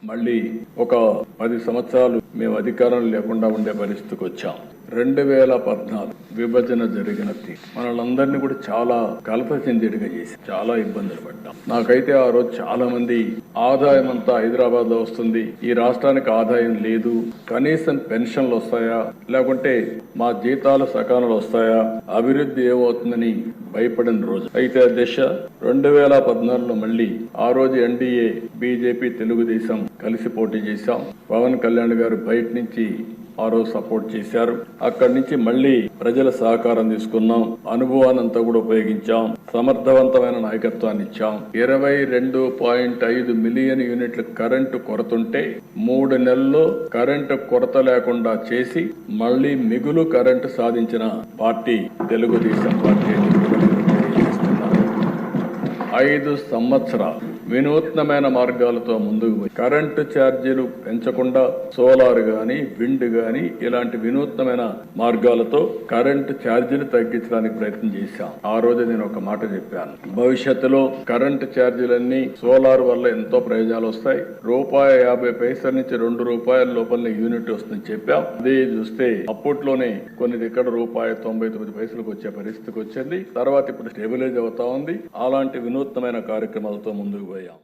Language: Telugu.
మళ్ళీ ఒక 10 సంవత్సరాలు మేము అధికారం లేకుండా ఉండే పరిస్థితికి వచ్చాం. 2014 విభజన జరిగినది మనలందరినీ కూడా చాలా కలత చెందేట్టుగా చేసి చాలా ఇబ్బందులు పడ్డాం. నాకైతే ఆ రోజు చాలా మంది ఆదాయం అంతా హైదరాబాద్ లో వస్తుంది, ఈ రాష్ట్రానికి ఆదాయం లేదు, కనీసం పెన్షన్లు వస్తాయా, లేకుంటే మా జీతాలు సకాలంలో వస్తాయా, అభివృద్ధి ఏమవుతుందని భయపడిన రోజు. అయితే ఆ దిశ 2014లో మళ్ళీ ఆ రోజు ఎన్డీఏ, బీజేపీ, తెలుగుదేశం కలిసి పోటీ చేశాం. పవన్ కళ్యాణ్ గారు బయట నుంచి ఆ రోజు సపోర్ట్ చేశారు. అక్కడి నుంచి మళ్ళీ ప్రజల సహకారం తీసుకున్నాం, అనుభవాన్నంతా కూడా ఉపయోగించాం, సమర్థవంతమైన నాయకత్వాన్ని ఇచ్చాం. 22.5 మిలియన్ యూనిట్ల కరెంటు కొరతుంటే 3 నెలల్లో కరెంటు కొరత లేకుండా చేసి మళ్ళీ మిగులు కరెంటు సాధించిన పార్టీ తెలుగుదేశం పార్టీ. 5 సంవత్సరాలు వినూత్నమైన మార్గాలతో ముందుకు పోయి కరెంటు ఛార్జీలు పెంచకుండా సోలార్ గాని, విండ్ గాని ఇలాంటి వినూత్నమైన మార్గాలతో కరెంటు ఛార్జీలు తగ్గించడానికి ప్రయత్నం చేశాం. ఆ రోజు నేను ఒక మాట చెప్పాను, భవిష్యత్తులో కరెంటు ఛార్జీలన్నీ సోలార్ వల్ల ఎంతో ప్రయోజనాలు వస్తాయి, ₹1.50 నుంచి ₹2 లోపల యూనిట్ వస్తుందని చెప్పాం. అదే చూస్తే అప్పట్లోనే కొన్ని దగ్గర ₹1.99 వచ్చే పరిస్థితికి వచ్చింది. తర్వాత ఇప్పుడు స్టెబిలైజ్ అవుతా ఉంది. అలాంటి వినూత్నమైన కార్యక్రమాలతో ముందుకు పోయాం.